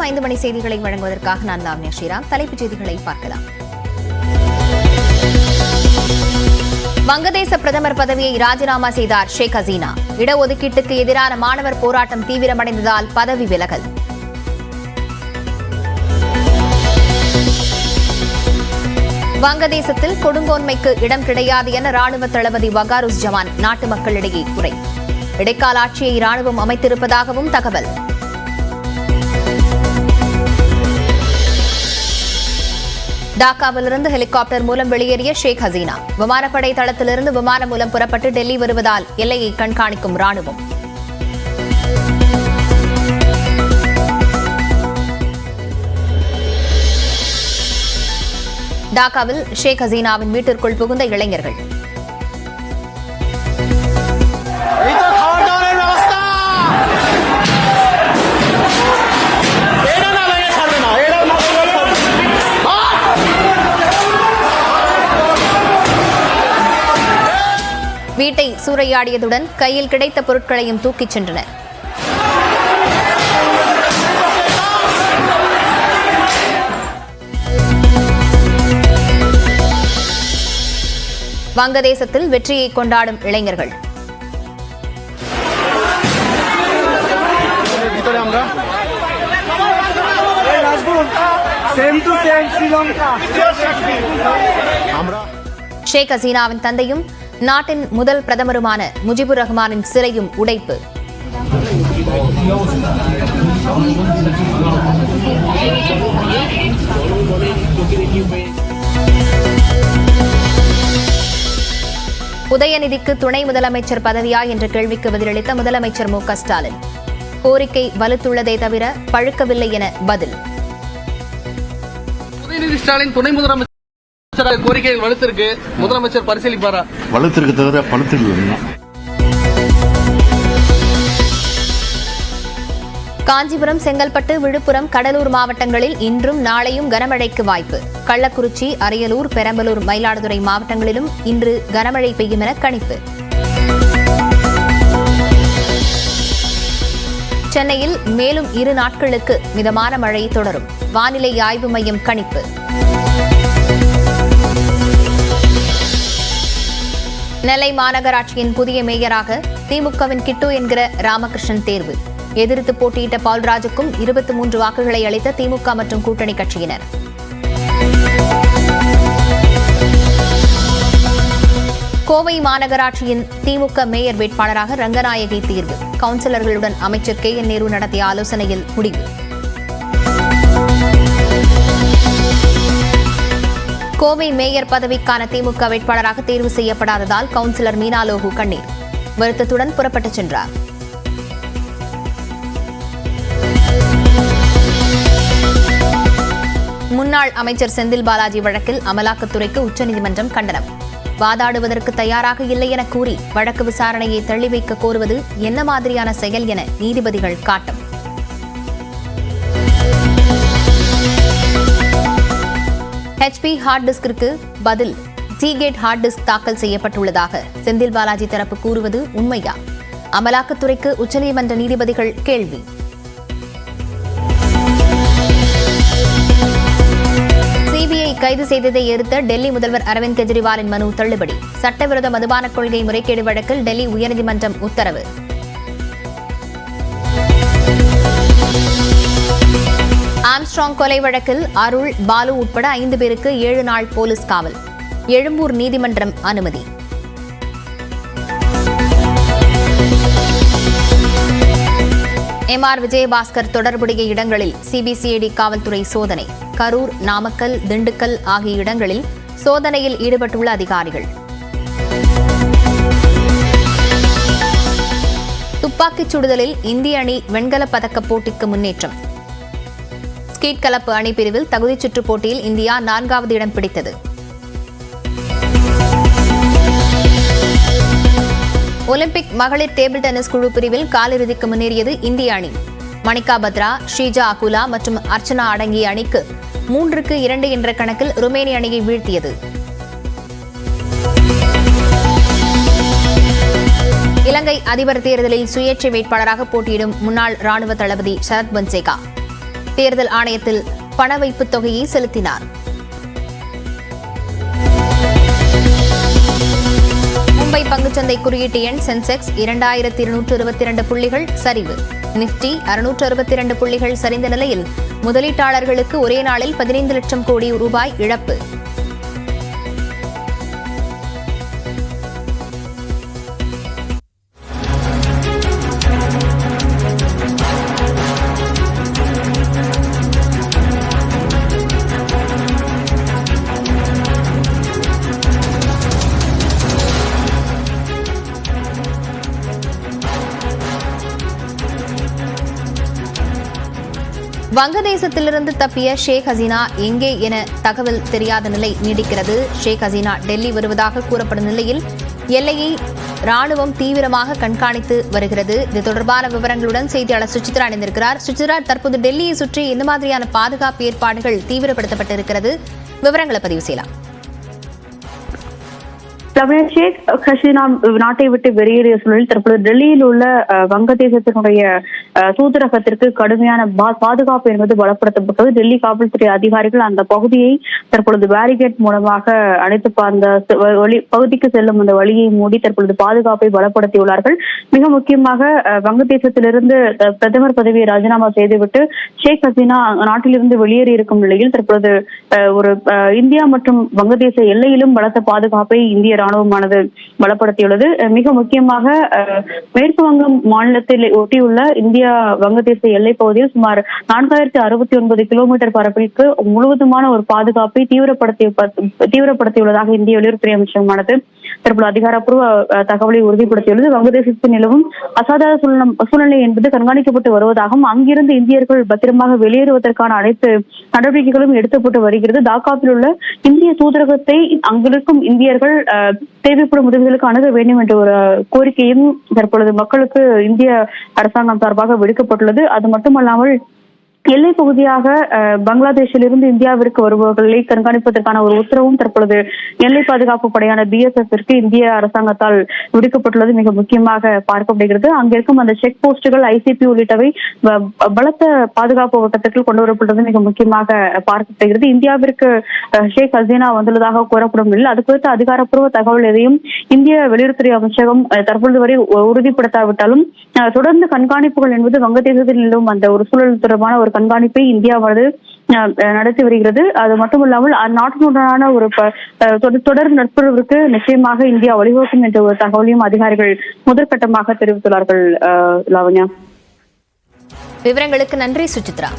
வணக்கம். 5 மணி செய்திகளை வழங்குவதற்காக நான் லாவண்யா ஸ்ரீராம். தலைப்புச் செய்திகளை பார்க்கலாம். வங்கதேச பிரதமர் பதவியை ராஜினாமா செய்தார் ஷேக் ஹசீனா. இடஒதுக்கீட்டுக்கு எதிரான மாணவர் போராட்டம் தீவிரமடைந்ததால் பதவி விலகல். வங்கதேசத்தில் கொடுங்கோன்மைக்கு இடம் கிடையாது என ராணுவ தளபதி வகாருஸ் ஜவான் நாட்டு மக்களிடையே குறை. இடைக்கால ஆட்சியை ராணுவம் அமைத்திருப்பதாகவும் தகவல். டாக்காவிலிருந்து ஹெலிகாப்டர் மூலம் வெளியேறிய ஷேக் ஹசீனா. விமானப்படை தளத்திலிருந்து விமானம் மூலம் புறப்பட்டு டெல்லி வருவதால் எல்லையை கண்காணிக்கும் ராணுவம். டாக்காவில் ஷேக் ஹசீனாவின் வீட்டிற்குள் புகுந்த இளைஞர்கள். வீட்டை சூறையாடியதுடன் கையில் கிடைத்த பொருட்களையும் தூக்கிச் சென்றனர். வங்கதேசத்தில் வெற்றியை கொண்டாடும் இளைஞர்கள். ஷேக் ஹசீனாவின் தந்தையும் நாட்டின் முதல் பிரதமருமான முஜிபுர் ரஹ்மானின் சிறையும் உடைப்பு. உதயநிதிக்கு துணை முதலமைச்சர் பதவியா என்ற கேள்விக்கு பதிலளித்த முதலமைச்சர் மு க ஸ்டாலின், கோரிக்கை வலுத்துள்ளதே தவிர பழுக்கவில்லை என பதில். உதயநிதி ஸ்டாலின் துணை முதலமைச்சர் கோரிக்கைகள் வலுத்திருக்கு, முதலமைச்சர் பரிசீலிப்பாரா? வலுத்திருக்கு தவிர பழுத்தில்லை. காஞ்சிபுரம், செங்கல்பட்டு, விழுப்புரம், கடலூர் மாவட்டங்களில் இன்றும் நாளையும் கனமழைக்கு வாய்ப்பு. கள்ளக்குறிச்சி, அரியலூர், பெரம்பலூர், மயிலாடுதுறை மாவட்டங்களிலும் இன்று கனமழை பெய்யும் என கணிப்பு. சென்னையில் மேலும் 2 நாட்களுக்கு மிதமான மழை தொடரும். வானிலை ஆய்வு மையம் கணிப்பு. நெல்லை மாநகராட்சியின் புதிய மேயராக திமுகவின் கிட்டு என்கிற ராமகிருஷ்ணன் தேர்வு. எதிர்த்து போட்டியிட்ட பால்ராஜுக்கும் 23 வாக்குகளை அளித்த திமுக மற்றும் கூட்டணி கட்சியினர். கோவை மாநகராட்சியின் திமுக மேயர் வேட்பாளராக ரங்கநாயகி தேர்வு. கவுன்சிலர்களுடன் அமைச்சர் கே என் நேரு நடத்திய ஆலோசனையில் முடிவு. கோவை மேயர் பதவிக்கான திமுக வேட்பாளராக தேர்வு செய்யப்படாததால் கவுன்சிலர் மீனாலோகு கண்ணீர். வருத்தத்துடன் புறப்பட்டுச் சென்றார். முன்னாள் அமைச்சர் செந்தில் பாலாஜி வழக்கில் அமலாக்கத்துறைக்கு உச்சநீதிமன்றம் கண்டனம். வாதாடுவதற்கு தயாராக இல்லை என கூறி வழக்கு விசாரணையை தள்ளி வைக்க கோருவது என்ன மாதிரியான செயல் என நீதிபதிகள் காட்டம். HP ஹார்ட் டிஸ்கிற்கு பதில் சீகேட் ஹார்ட் டிஸ்க் தாக்கல் செய்யப்பட்டுள்ளதாக செந்தில் பாலாஜி தரப்பு கூறுவது உண்மையா? அமலாக்கத்துறைக்கு உச்சநீதிமன்ற நீதிபதிகள் கேள்வி. சிபிஐ கைது செய்ததை எதிர்த்த டெல்லி முதல்வர் அரவிந்த் கெஜ்ரிவாலின் மனு தள்ளுபடி. சட்டவிரோத மதுபான கொள்கை முறைகேடு வழக்கில் டெல்லி உயர்நீதிமன்றம் உத்தரவு. ஆம்ஸ்ட்ராங் கொலை வழக்கில் அருள், பாலு உட்பட 5 பேருக்கு 7 நாள் போலீஸ் காவல். எழும்பூர் நீதிமன்றம் அனுமதி. MR விஜயபாஸ்கர் தொடர்புடைய இடங்களில் CBCID காவல்துறை சோதனை. கரூர், நாமக்கல், திண்டுக்கல் ஆகிய இடங்களில் சோதனையில் ஈடுபட்டுள்ள அதிகாரிகள். துப்பாக்கிச் சுடுதலில் இந்திய அணி வெண்கலப் பதக்க போட்டிக்கு முன்னேற்றம். ஸ்கீட் கலப்பு அணி பிரிவில் தகுதிச் சுற்றுப் போட்டியில் இந்தியா 4வது இடம் பிடித்தது. ஒலிம்பிக் மகளிர் டேபிள் டென்னிஸ் குழு பிரிவில் காலிறுதிக்கு முன்னேறியது இந்திய அணி. மணிகா பத்ரா, ஸ்ரீஜா அகுலா மற்றும் அர்ச்சனா அடங்கிய அணிக்கு 3-2 என்ற கணக்கில் ருமேனிய அணியை வீழ்த்தியது. இலங்கை அதிபர் தேர்தலில் சுயேட்சை வேட்பாளராக போட்டியிடும் முன்னாள் ராணுவ தளபதி சரத் பொன்சேகா தேர்தல் ஆணையத்தில் பண வைப்புத் தொகையை செலுத்தினார். மும்பை பங்குச்சந்தை குறியீட்டு எண் சென்செக்ஸ் 2222 புள்ளிகள் சரிவு. நிப்டி 662 புள்ளிகள் சரிந்த நிலையில் முதலீட்டாளர்களுக்கு ஒரே நாளில் 15 லட்சம் கோடி ரூபாய் இழப்பு. வங்கதேசத்திலிருந்து தப்பிய ஷேக் ஹசீனா எங்கே என தகவல் தெரியாத நிலை நீடிக்கிறது. ஷேக் ஹசீனா டெல்லி வருவதாக கூறப்படும் நிலையில் எல்லையை ராணுவம் தீவிரமாக கண்காணித்து வருகிறது. இது தொடர்பான விவரங்களுடன் செய்தியாளர் சுசித்ரா இணைந்திருக்கிறார். சுசித்ரா, தற்போது டெல்லியை சுற்றி எந்த மாதிரியான பாதுகாப்பு ஏற்பாடுகள் தீவிரப்படுத்தப்பட்டிருக்கிறது? விவரங்களை பதிவு செய்யலாம். ஷேக் ஹசீனா நாட்டை விட்டு வெளியேறிய சூழலில் தற்போது டெல்லியில் உள்ள வங்கதேசத்தினுடைய தூதரகத்திற்கு கடுமையான பாதுகாப்பு என்பது பலப்படுத்தப்பட்டது. டெல்லி காவல்துறை அதிகாரிகள் அந்த பகுதியை தற்பொழுது பேரிகேட் மூலமாக அடைத்து அந்த பகுதிக்கு செல்லும் அந்த வழியை மூடி தற்பொழுது பாதுகாப்பை பலப்படுத்தியுள்ளார்கள். மிக முக்கியமாக வங்கதேசத்திலிருந்து பிரதமர் பதவியை ராஜினாமா செய்துவிட்டு ஷேக் ஹசீனா நாட்டிலிருந்து வெளியேறி இருக்கும் நிலையில் தற்பொழுது ஒரு இந்தியா மற்றும் வங்கதேச எல்லையிலும் பலத்த பாதுகாப்பை இந்திய ராணுவமானது பலப்படுத்தியுள்ளது. மிக முக்கியமாக மேற்கு வங்கம் மாநிலத்தில் ஒட்டியுள்ள இந்தியா வங்கதேச எல்லை பகுதியில் சுமார் 4069 கிலோமீட்டர் பரப்பிற்கு முழுவதுமான ஒரு பாதுகாப்பை தீவிரப்படுத்தியுள்ளதாக இந்திய வெளியுறவுத்துறை அமைச்சகமானது தற்போது அதிகாரப்பூர்வ தகவலை உறுதிப்படுத்தியுள்ளது. வங்கதேசத்தில் நிலவும் அசாதாரண சூழ்நிலை என்பது கண்காணிக்கப்பட்டு வருவதாகவும் அங்கிருந்து இந்தியர்கள் பத்திரமாக வெளியேறுவதற்கான அனைத்து நடவடிக்கைகளும் எடுக்கப்பட்டு வருகிறது. டாக்காவில் உள்ள இந்திய தூதரகத்தை அங்கிருக்கும் இந்தியர்கள் தேவைப்படும் உதவிகளுக்கு அணுக வேண்டும் என்ற ஒரு கோரிக்கையும் தற்பொழுது மக்களுக்கு இந்திய அரசாங்கம் சார்பாக விடுக்கப்பட்டுள்ளது. அது மட்டுமல்லாமல் எல்லை பகுதியாக பங்களாதேஷிலிருந்து இந்தியாவிற்கு வருபவர்களை கண்காணிப்பதற்கான ஒரு உத்தரவும் தற்பொழுது எல்லை பாதுகாப்பு படையான BSF இந்திய அரசாங்கத்தால் விடுக்கப்பட்டுள்ளது மிக முக்கியமாக பார்க்கப்படுகிறது. அங்கிருக்கும் அந்த செக் போஸ்டுகள், ICP உள்ளிட்டவை பலத்த பாதுகாப்பு வட்டத்திற்குள் கொண்டு வரப்பட்டது மிக முக்கியமாக பார்க்கப்படுகிறது. இந்தியாவிற்கு ஷேக் ஹசீனா வந்துள்ளதாக கூறப்படும் நிலையில் அது குறித்த அதிகாரப்பூர்வ தகவல் எதையும் இந்திய வெளியுறவுத்துறை அமைச்சகம் தற்பொழுது வரை உறுதிப்படுத்தாவிட்டாலும் தொடர்ந்து கண்காணிப்புகள் என்பது வங்கதேசத்தில் நிலவும் அந்த ஒரு சூழல் தொடர்பான ஒரு கண்காணிப்பை இந்தியாவானது நடத்தி வருகிறது. அது மட்டுமல்லாமல் அந்நாட்டினுடனான ஒரு தொடர் நட்புறவிற்கு நிச்சயமாக இந்தியா வழிவகுக்கும் என்ற ஒரு தகவலையும் அதிகாரிகள் முதற்கட்டமாக தெரிவித்துள்ளார்கள். லாவண்யா, விவரங்களுக்கு நன்றி சுசித்ரா.